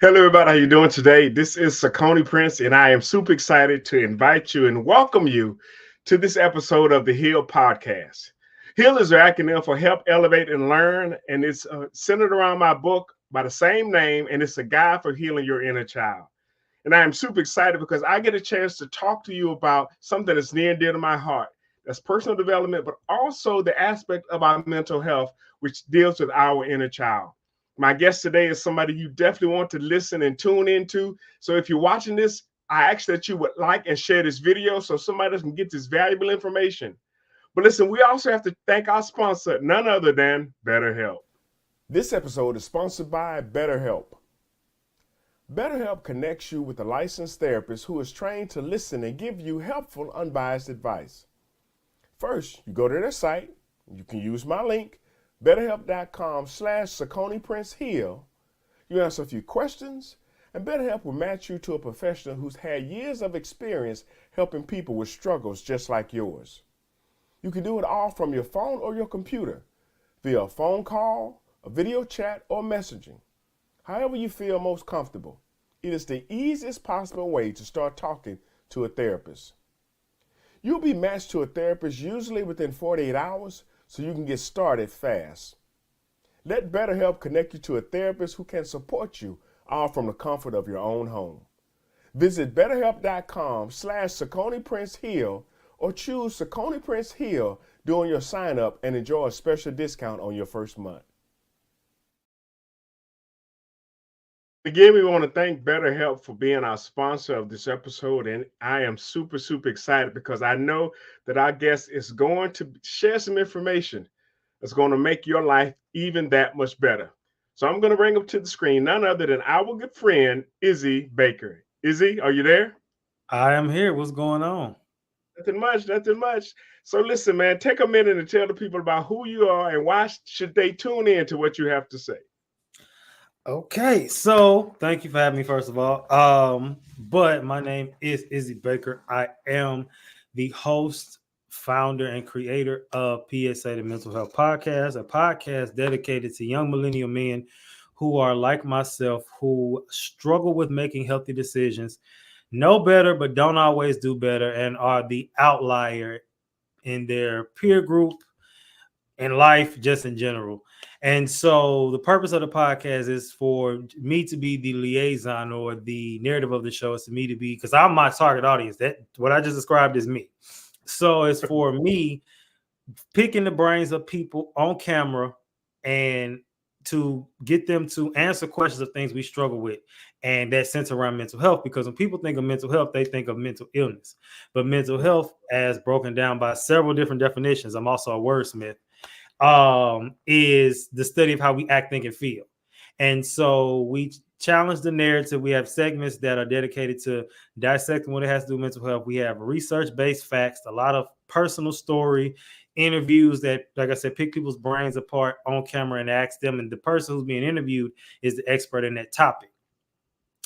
Hello, everybody. How you doing today? This is Sakoni Prince, and I am super excited to invite you and welcome you to this episode of the H.E.A.L podcast. H.E.A.L is an acronym for Help, Elevate, and Learn, and it's centered around my book by the same name, and it's a guide for healing your inner child. And I am super excited because I get a chance to talk to you about something that's near and dear to my heart. That's personal development, but also the aspect of our mental health, which deals with our inner child. My guest today is somebody you definitely want to listen and tune into. So if you're watching this, I ask that you would like and share this video so somebody else can get this valuable information. But listen, we also have to thank our sponsor, none other than BetterHelp. This episode is sponsored by BetterHelp. BetterHelp connects you with a licensed therapist who is trained to listen and give you helpful, unbiased advice. First, you go to their site. You can use my link, betterhelp.com/SakoniPrinceHeal. You answer a few questions, and BetterHelp will match you to a professional who's had years of experience helping people with struggles just like yours. You can do it all from your phone or your computer, via a phone call, a video chat, or messaging. However you feel most comfortable, it is the easiest possible way to start talking to a therapist. You'll be matched to a therapist usually within 48 hours, so you can get started fast. Let BetterHelp connect you to a therapist who can support you all from the comfort of your own home. Visit betterhelp.com/SakoniPrinceHeal or choose Sakoni Prince Heal during your sign up and enjoy a special discount on your first month. Again, we want to thank BetterHelp for being our sponsor of this episode. And I am super, super excited because I know that our guest is going to share some information that's going to make your life even that much better. So I'm going to bring up to the screen none other than our good friend, Izzy Baker. Izzy, are you there? I am here. What's going on? Nothing much, nothing much. So listen, man, take a minute and tell the people about who you are and why should they tune in to what you have to say. Okay, so thank you for having me, first of all. But my name is Izzy Baker. I am the host, founder, and creator of PSA, the Mental Health Podcast, a podcast dedicated to young millennial men who are like myself, who struggle with making healthy decisions, know better, but don't always do better, and are the outlier in their peer group in life, just in general. And so the purpose of the podcast is for me to be the liaison, or the narrative of the show is to me to be, because I'm my target audience. That what I just described is me. So it's for me picking the brains of people on camera and to get them to answer questions of things we struggle with, and that center around mental health. Because when people think of mental health, they think of mental illness, but mental health, as broken down by several different definitions, I'm also a wordsmith, is the study of how we act, think, and feel. And so we challenge the narrative. We have segments that are dedicated to dissecting what it has to do with mental health. We have research-based facts, a lot of personal story, interviews that, like I said, pick people's brains apart on camera and ask them. And the person who's being interviewed is the expert in that topic,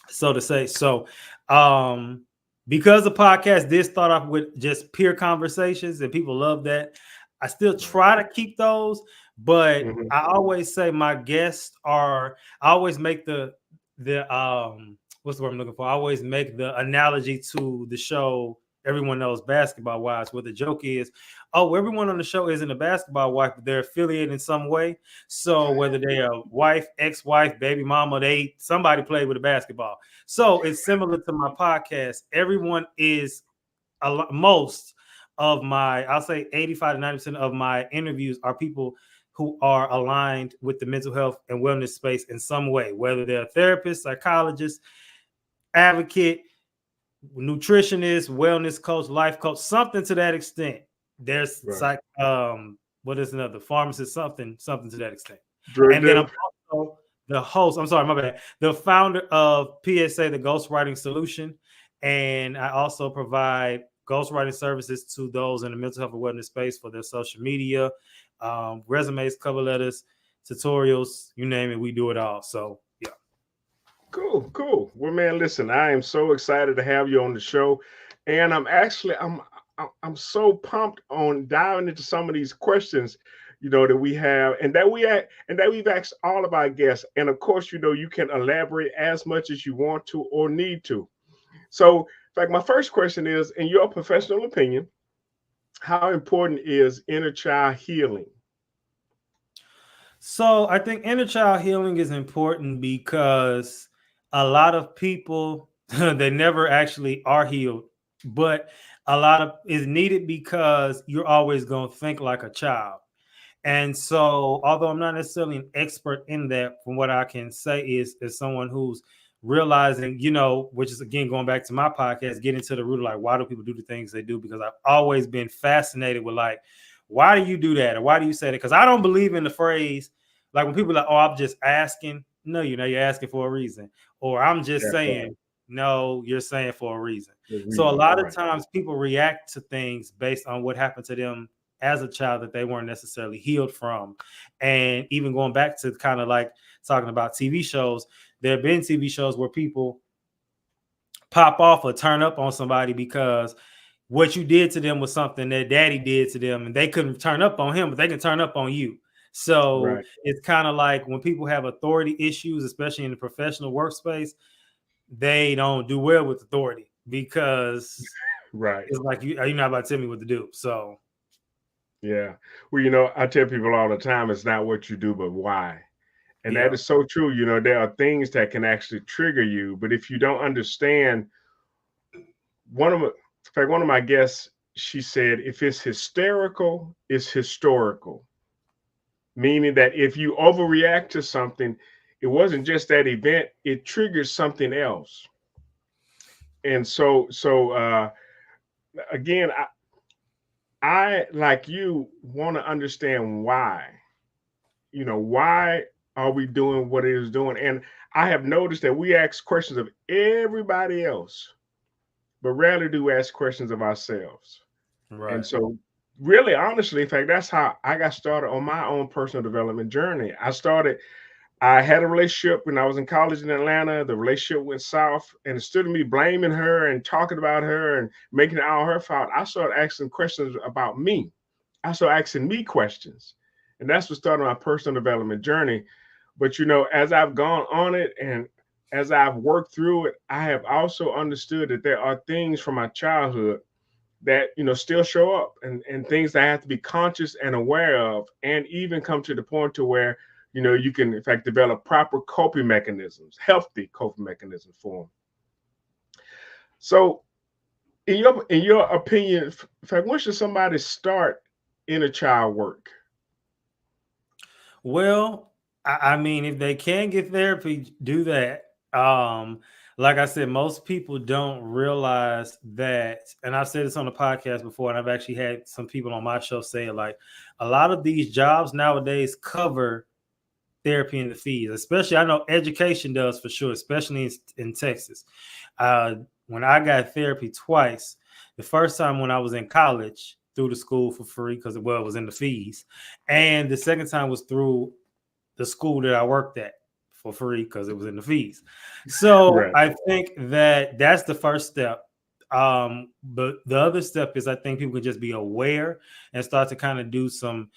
so to say. So, because the podcast did start off with just peer conversations and people love that, I still try to keep those, but Mhm. I always say my guests are. I always make the what's the word I'm looking for? I always make the analogy to the show. Everyone knows Basketball Wives, where the joke is, oh, everyone on the show isn't a basketball wife, but they're affiliated in some way. So whether they're a wife, ex-wife, baby mama, somebody played with a basketball. So it's similar to my podcast. Everyone is most of my, I'll say 85 to 90% of my interviews are people who are aligned with the mental health and wellness space in some way, whether they're a therapist, psychologist, advocate, nutritionist, wellness coach, life coach, something to that extent. There's Right. what is another pharmacist, something to that extent. Drug And then I'm dealer. also the host. I'm sorry, my bad. The founder of PSA, the Ghostwriting Solution, and I also provide ghostwriting services to those in the mental health and wellness space for their social media, resumes, cover letters, tutorials, you name it, we do it all. So yeah. Cool, cool. Well, man, listen, I am so excited to have you on the show, and I'm so pumped on diving into some of these questions. that we have, and that we've asked all of our guests. And of course, you can elaborate as much as you want to or need to. So, in fact, my first question is, in your professional opinion, how important is inner child healing? So I think inner child healing is important because a lot of people they never actually are healed, but a lot of is needed because you're always going to think like a child. And so, although I'm not necessarily an expert in that, from what I can say is someone who's realizing, which is again going back to my podcast, getting to the root of like why do people do the things they do? Because I've always been fascinated with like, why do you do that? Or why do you say that? Because I don't believe in the phrase like when people are like, oh, I'm just asking. No, you're asking for a reason. Or I'm just That's right. saying, no, you're saying for a reason. The So a reason, lot of right? times people react to things based on what happened to them as a child that they weren't necessarily healed from. And even going back to kind of like talking about TV shows, there have been TV shows where people pop off or turn up on somebody because what you did to them was something that daddy did to them, and they couldn't turn up on him, but they can turn up on you. So Right, it's kind of like when people have authority issues, especially in the professional workspace, they don't do well with authority because right. it's like you're not about to tell me what to do. So Yeah. Well, I tell people all the time, it's not what you do, but why. And that yeah, is so true. There are things that can actually trigger you, but if you don't understand, in fact, one of my guests, she said, if it's hysterical, it's historical. Meaning that if you overreact to something, it wasn't just that event, it triggers something else. And so again, I like you want to understand why. Why are we doing what it is doing? And I have noticed that we ask questions of everybody else, but rarely do we ask questions of ourselves. And right, so, really, honestly, in fact, that's how I got started on my own personal development journey. I had a relationship when I was in college in Atlanta. The relationship went south, and instead of me blaming her and talking about her and making it all her fault, I started asking questions about me. I started asking me questions. And that's what started my personal development journey. But as I've gone on it and as I've worked through it, I have also understood that there are things from my childhood that still show up, and things that I have to be conscious and aware of, and even come to the point to where you can in fact develop proper coping mechanisms, healthy coping mechanisms for them. So in your opinion, in fact, when should somebody start inner child work? Well, I mean, if they can get therapy, do that. Like I said, most people don't realize that, and I've said this on the podcast before, and I've actually had some people on my show say it, like a lot of these jobs nowadays cover therapy and the fees, especially I know education does for sure, especially in Texas. Uh, when I got therapy twice, the first time when I was in college through the school for free because it was in the fees, and the second time was through the school that I worked at for free because it was in the fees. So Right. I think that that's the first step. But the other step is I think people can just be aware and start to kind of do some,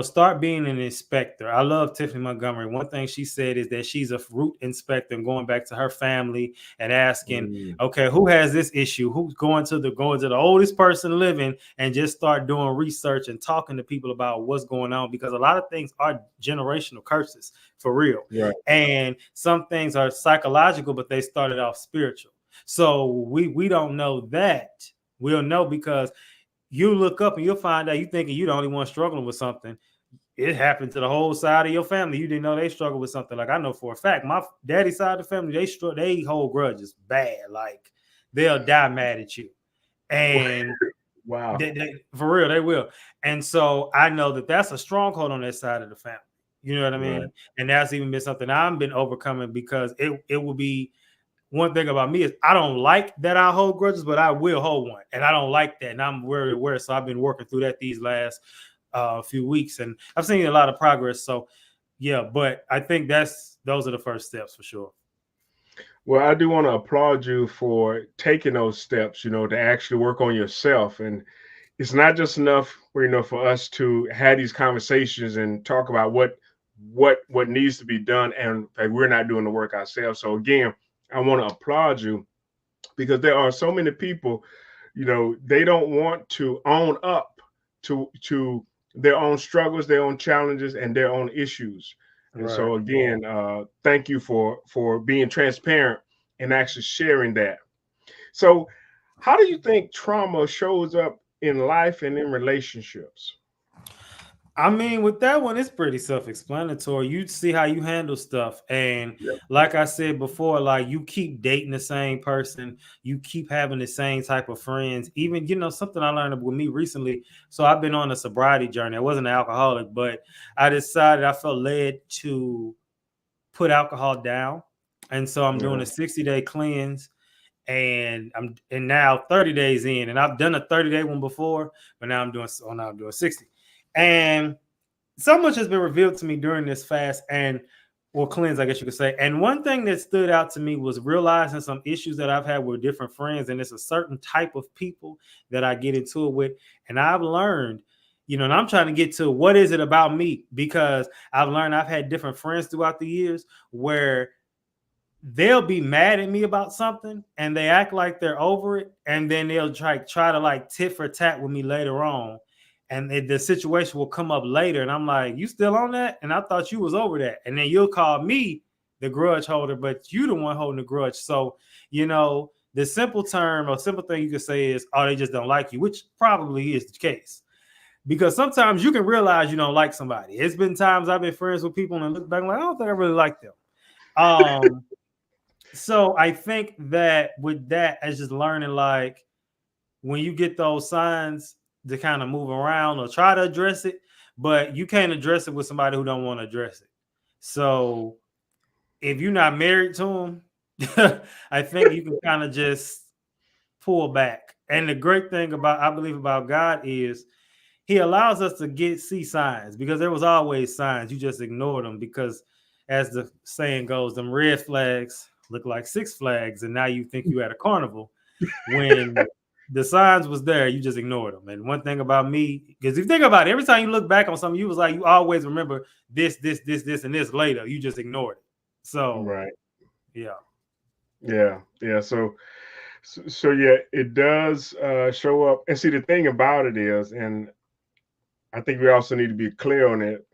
start being an inspector. I love Tiffany Montgomery. One thing she said is that she's a root inspector and going back to her family and asking, Mm, okay, who has this issue? Who's going to the oldest person living and just start doing research and talking to people about what's going on, because a lot of things are generational curses for real. right. And some things are psychological, but they started off spiritual. So we don't know that. We'll know because you look up and you'll find out you thinking you're the only one struggling with something. It happened to the whole side of your family. You didn't know they struggle with something. Like I know for a fact, my daddy's side of the family, they hold grudges bad. Like they'll die mad at you. And Wow. for real, they will. And so I know that that's a stronghold on that side of the family. You know what I Right. mean? And that's even been something I've been overcoming because it will be one thing about me is I don't like that I hold grudges, but I will hold one. And I don't like that. And I'm very aware. So I've been working through that these last few weeks and I've seen a lot of progress. So yeah, but I think those are the first steps for sure. Well, I do want to applaud you for taking those steps, to actually work on yourself. And it's not just enough for us to have these conversations and talk about what needs to be done, and like, we're not doing the work ourselves. So again, I want to applaud you because there are so many people, they don't want to own up to their own struggles, their own challenges, and their own issues. And Right. so again, thank you for being transparent and actually sharing that. So how do you think trauma shows up in life and in relationships? I mean, with that one, it's pretty self-explanatory. You see how you handle stuff. And Yeah. like I said before, like you keep dating the same person, you keep having the same type of friends. Even, something I learned with me recently. So I've been on a sobriety journey. I wasn't an alcoholic, but I decided I felt led to put alcohol down. And so I'm doing Yeah. a 60-day cleanse. And now 30 days in, and I've done a 30-day one before, but now I'm doing 60. And so much has been revealed to me during this fast or cleanse, I guess you could say. And one thing that stood out to me was realizing some issues that I've had with different friends. And it's a certain type of people that I get into it with. And I've learned, and I'm trying to get to what is it about me, because I've learned I've had different friends throughout the years where they'll be mad at me about something and they act like they're over it, and then they'll try to like tit for tat with me later on, and the situation will come up later, and I'm like, you still on that? And I thought you was over that. And then you'll call me the grudge holder, but you the one holding the grudge. So the simple term or simple thing you could say is, oh, they just don't like you, which probably is the case, because sometimes you can realize you don't like somebody. It's been times I've been friends with people and look back like, I don't think I really like them. um so I think that with that, as just learning, like when you get those signs, to kind of move around or try to address it, but you can't address it with somebody who don't want to address it. So if you're not married to them, I think you can kind of just pull back. And the great thing I believe about God is he allows us to see signs, because there was always signs. You just ignored them because, as the saying goes, them red flags look like Six Flags, and now you think you at a carnival when the signs was there. You just ignored them. And one thing about me, because if you think about it, every time you look back on something, you was like, you always remember this, and this later. You just ignored it. So Right. yeah, Yeah. So yeah, it does show up. And see, the thing about it is, and I think we also need to be clear on it,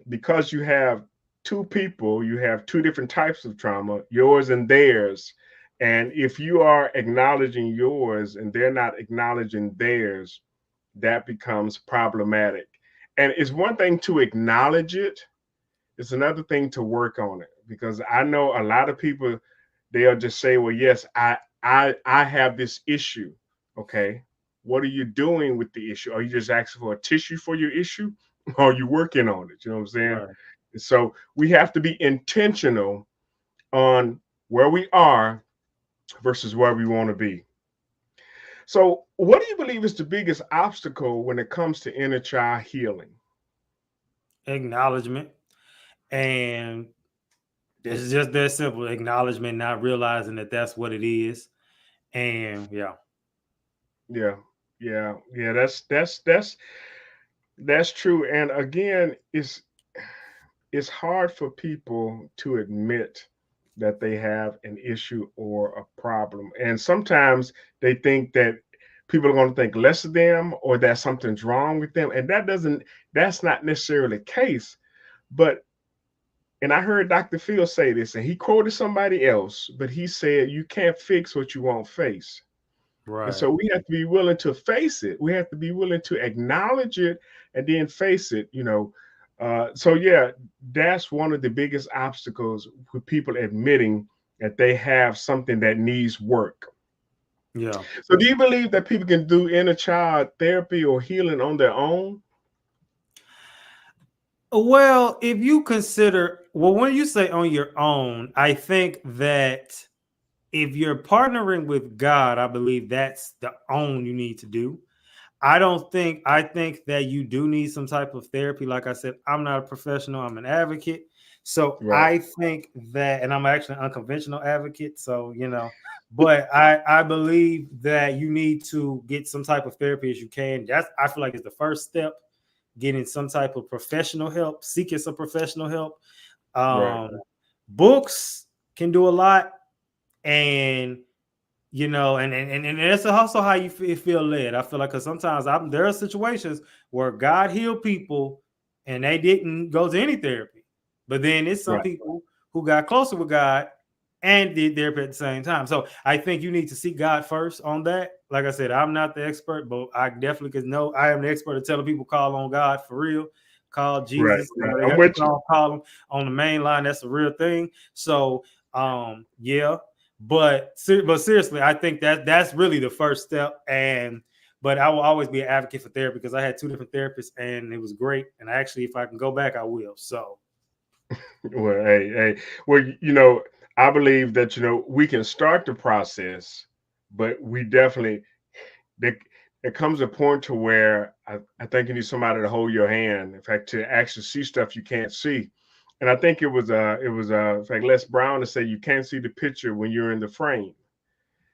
because you have two people, you have two different types of trauma, yours and theirs. And if you are acknowledging yours and they're not acknowledging theirs, that becomes problematic. And it's one thing to acknowledge it, it's another thing to work on it. Because I know a lot of people, they'll just say, well, yes, I have this issue. Okay. What are you doing with the issue? Are you just asking for a tissue for your issue? Or are you working on it? You know what I'm saying? right. So we have to be intentional on where we are versus where we want to be. So, what do you believe is the biggest obstacle when it comes to inner child healing? Acknowledgement, and it's just that simple. Acknowledgement, not realizing that that's what it is. And yeah. Yeah, yeah. That's true. And again, it's hard for people to admit that they have an issue or a problem. And sometimes they think that people are going to think less of them or that something's wrong with them. And that's not necessarily the case. But, and I heard Dr. Phil say this, and he quoted somebody else, but he said, you can't fix what you won't face. And Right. so we have to be willing to face it. We have to be willing to acknowledge it and then face it. So yeah, that's one of the biggest obstacles with people admitting that they have something that needs work. Yeah. So do you believe that people can do inner child therapy or healing on their own? Well, if you consider, well, when you say on your own, I think that if you're partnering with God, I believe that's the own you need to do. I think that you do need some type of therapy. Like I said, I'm not a professional, I'm an advocate. So Right. I think that, and I'm actually an unconventional advocate. So, but I believe that you need to get some type of therapy as you can. That's, I feel like, it's the first step, getting some type of professional help, seeking some professional help. Right. Um, Books can do a lot. And and it's also how you feel led. I feel like, because sometimes there are situations where God healed people and they didn't go to any therapy, but then it's some Right. people who got closer with God and did therapy at the same time. So I think you need to seek God first on that. Like I said, I'm not the expert, but I definitely can know I am the expert at telling people call on God for real. Call Right. Jesus. Right. They I'm got to with you. call him on the main line. That's a real thing. So yeah, but seriously, I think that's really the first step. And but I will always be an advocate for therapy, because I had two different therapists and it was great. And actually, if I can go back, I will. So Well, hey. Well, I believe that we can start the process, but we definitely there, there comes a point to where I think you need somebody to hold your hand. In fact, to actually see stuff you can't see. And I think it was in fact Les Brown to say you can't see the picture when you're in the frame.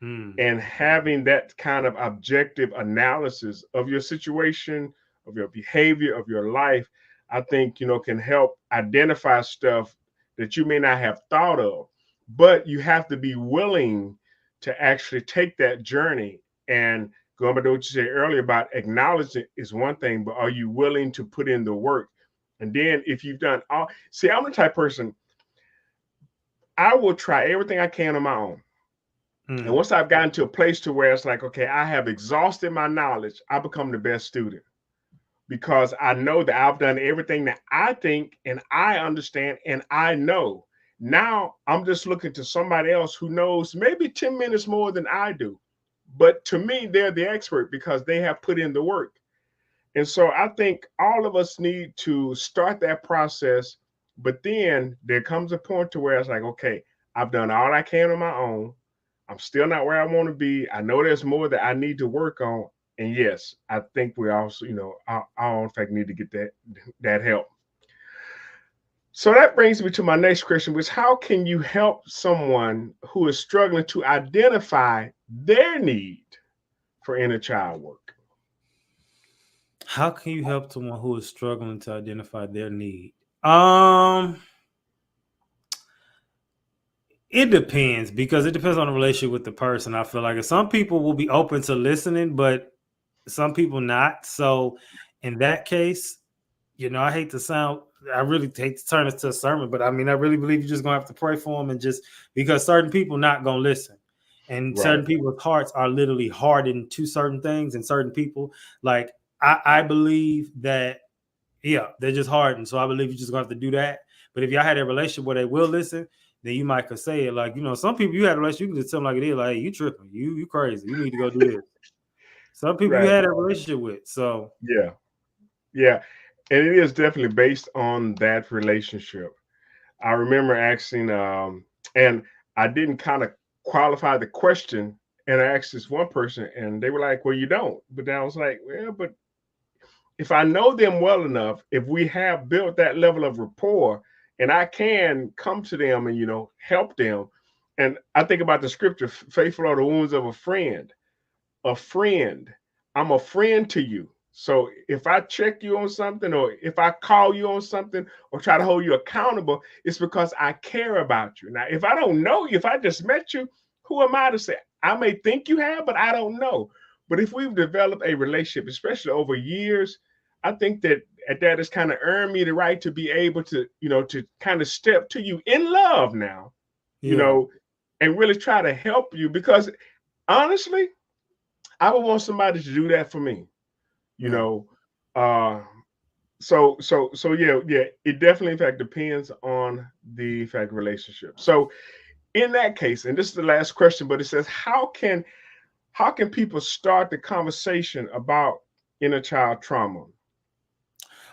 And having that kind of objective analysis of your situation, of your behavior, of your life, I think can help identify stuff that you may not have thought of. But you have to be willing to actually take that journey. And going back to what you said earlier about acknowledging is one thing, but are you willing to put in the work? And then if you've done all, see, I'm the type of person, I will try everything I can on my own. And once I've gotten to a place to where it's like, okay, I have exhausted my knowledge, I become the best student because I know that I've done everything that I think and I understand and I know. Now I'm just looking to somebody else who knows maybe 10 minutes more than I do. But to me, they're the expert because they have put in the work. And so I think all of us need to start that process. But then there comes a point to where it's like, okay, I've done all I can on my own. I'm still not where I want to be. I know there's more that I need to work on. And yes, I think we also, all in fact need to get that help. So that brings me to my next question, which how can you help someone who is struggling to identify their need for inner child work? how can you help someone who is struggling to identify their need? Um, it depends, because it depends on the relationship with the person. I feel like some people will be open to listening, but some people not. So in that case, I hate to sound, I really hate to turn this to a sermon, but I mean, I really believe you're just gonna have to pray for them, and just because certain people not gonna listen, and Right. certain people's hearts are literally hardened to certain things, and certain people, like I believe that, yeah, they're just hardened. So I believe you're just gonna have to do that. But if y'all had a relationship where they will listen, then you might could say it, like, some people you had a relationship, you can just tell them like it is, like, hey, you tripping, you crazy, you need to go do this. Some people you Right. had a relationship with, so Yeah. Yeah. And it is definitely based on that relationship. I remember asking, and I didn't kind of qualify the question. And I asked this one person, and they were like, well, you don't. But then I was like, well, but if I know them well enough, if we have built that level of rapport, and I can come to them and, help them. And I think about the scripture, faithful are the wounds of a friend. A friend. I'm a friend to you. So if I check you on something, or if I call you on something, or try to hold you accountable, it's because I care about you. Now, if I don't know you, if I just met you, who am I to say? I may think you have, but I don't know. But if we've developed a relationship, especially over years, I think that at that has kind of earned me the right to be able to, to kind of step to you in love now, you yeah, know, and really try to help you because honestly, I would want somebody to do that for me, you yeah. know. Uh so yeah, it definitely in fact depends on the in fact relationship. So in that case, and this is the last question, but it says how can people start the conversation about inner child trauma?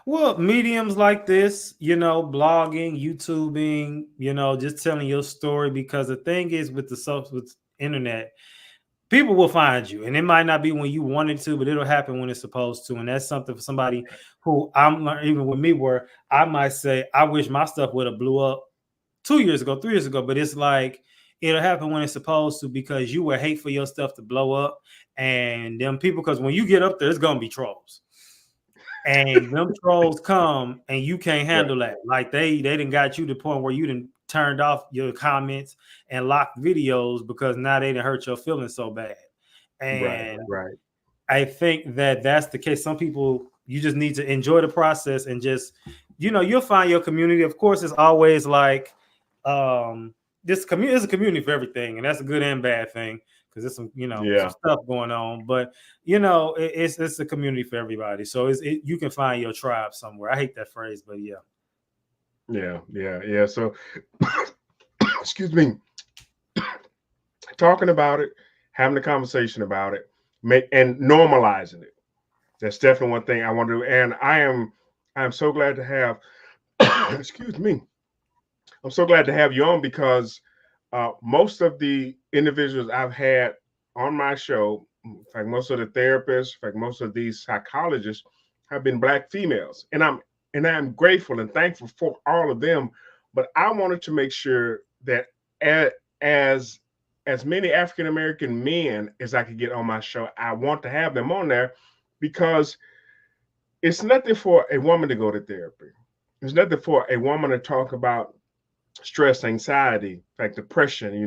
Well, mediums like this, blogging, YouTubing, just telling your story. Because the thing is with with internet, people will find you, and it might not be when you wanted to, but it'll happen when it's supposed to. And that's something for somebody who I'm even with me, where I might say, I wish my stuff would have blew up 2 years ago, 3 years ago, but it's like it'll happen when it's supposed to, because you would hate for your stuff to blow up and them people, because when you get up there, it's gonna be trolls. And them trolls come and you can't handle that. Like they didn't got you to the point where you didn't turned off your comments and locked videos because now they didn't hurt your feelings so bad. And Right. I think that that's the case. Some people, you just need to enjoy the process and just, you'll find your community. Of course, it's always like this community is a community for everything, and that's a good and bad thing, because there's some some stuff going on. But it's a community for everybody. So you can find your tribe somewhere. I hate that phrase, but yeah. So excuse me, talking about it, having a conversation about it, and normalizing it. That's definitely one thing I want to do. And I'm so glad to have excuse me. I'm so glad to have you on, because most of the individuals I've had on my show, in fact, most of the therapists, in fact, most of these psychologists have been Black females. And I'm grateful and thankful for all of them. But I wanted to make sure that as many African American men as I could get on my show, I want to have them on there, because it's nothing for a woman to go to therapy. It's nothing for a woman to talk about stress, anxiety, in fact, depression,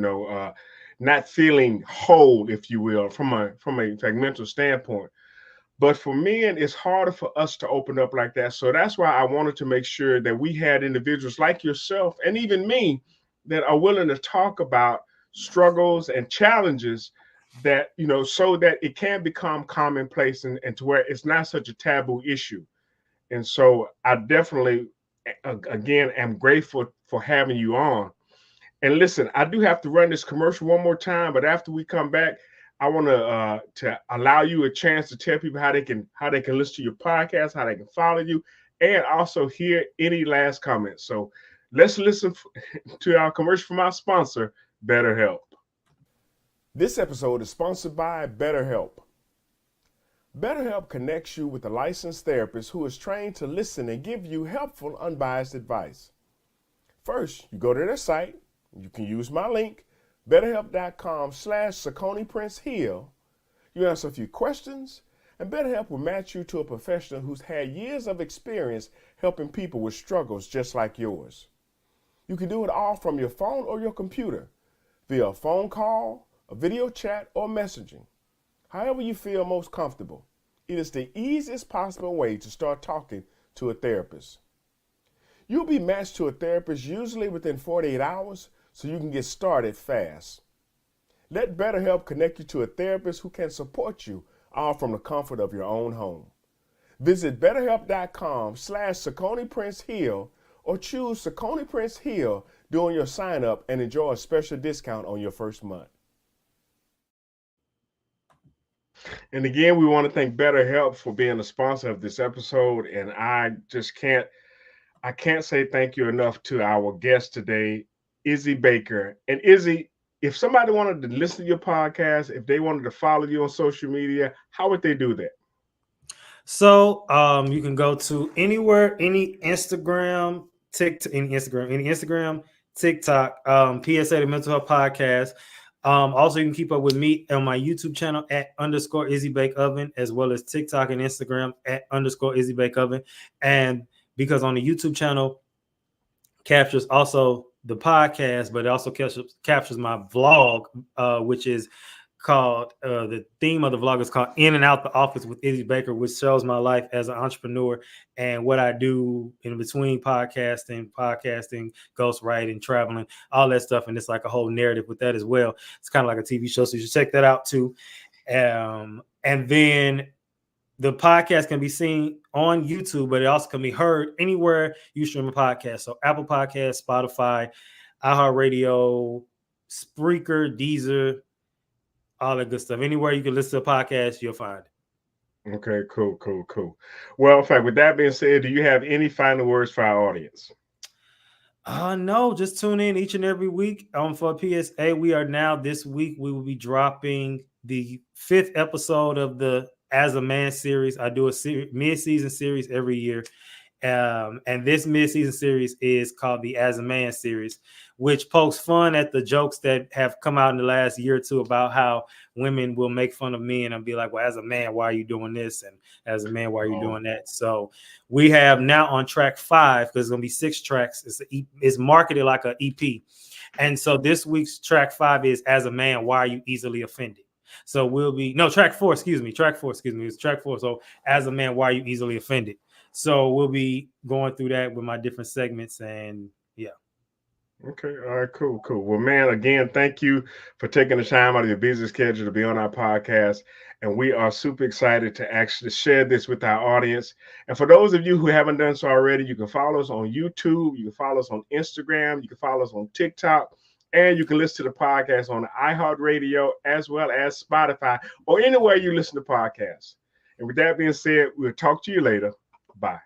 not feeling whole, if you will, from a mental standpoint. But for men, it's harder for us to open up like that. So that's why I wanted to make sure that we had individuals like yourself and even me that are willing to talk about struggles and challenges that, so that it can become commonplace, and to where it's not such a taboo issue. And so I definitely, again, am grateful for having you on. And listen, I do have to run this commercial one more time, but after we come back, I want to allow you a chance to tell people how they can listen to your podcast, how they can follow you, and also hear any last comments. So let's listen to our commercial from our sponsor, BetterHelp. This episode is sponsored by BetterHelp. BetterHelp connects you with a licensed therapist who is trained to listen and give you helpful, unbiased advice. First, you go to their site. You can use my link, betterhelp.com/SaconiPrinceHeal. You answer a few questions, and BetterHelp will match you to a professional who's had years of experience helping people with struggles just like yours. You can do it all from your phone or your computer, via a phone call, a video chat, or messaging. However you feel most comfortable. It is the easiest possible way to start talking to a therapist. You'll be matched to a therapist usually within 48 hours, so you can get started fast. Let BetterHelp connect you to a therapist who can support you, all from the comfort of your own home. Visit betterhelp.com/SaconiPrinceHeal or choose Saconi Prince Heal during your sign up and enjoy a special discount on your first month. And again, we want to thank BetterHelp for being a sponsor of this episode. And I can't say thank you enough to our guest today, Izzy Baker. And Izzy, if somebody wanted to listen to your podcast, if they wanted to follow you on social media, how would they do that? So you can go to anywhere, any Instagram, TikTok, PSA the Mental Health Podcast. Also, you can keep up with me on my YouTube channel at _Izzy Bake Oven, as well as TikTok and Instagram at _Izzy Bake Oven. And because on the YouTube channel captures also the podcast, but it also captures my vlog, which is called, the theme of the vlog is called In and Out the Office with Izzy Baker, which shows my life as an entrepreneur and what I do in between podcasting, ghostwriting, traveling, all that stuff. And it's like a whole narrative with that as well. It's kind of like a TV show, so you should check that out too. And then the podcast can be seen on YouTube, but it also can be heard anywhere you stream a podcast. So Apple Podcasts, Spotify, iHeartRadio, Spreaker, Deezer, all that good stuff. Anywhere you can listen to a podcast, you'll find it. Okay, cool. Well, in fact, with that being said, do you have any final words for our audience? No, just tune in each and every week for PSA. We are now, this week, we will be dropping the 5th episode of the As a Man series. I do a mid-season series every year. And this mid-season series is called the As a Man series, which pokes fun at the jokes that have come out in the last year or two about how women will make fun of men and be like, well, as a man, why are you doing this? And as a man, why are you doing that? So we have now on track 5, because it's going to be 6 tracks. It's marketed like an EP. And so this week's track 5 is As a Man, Why Are You Easily Offended? So track 4, excuse me. It's track 4. So As a Man, Why Are You Easily Offended? So we'll be going through that with my different segments, and yeah. Okay. All right. Cool. Well, man, again, thank you for taking the time out of your busy schedule to be on our podcast. And we are super excited to actually share this with our audience. And for those of you who haven't done so already, you can follow us on YouTube, you can follow us on Instagram, you can follow us on TikTok, and you can listen to the podcast on iHeartRadio as well as Spotify or anywhere you listen to podcasts. And with that being said, we'll talk to you later. Bye.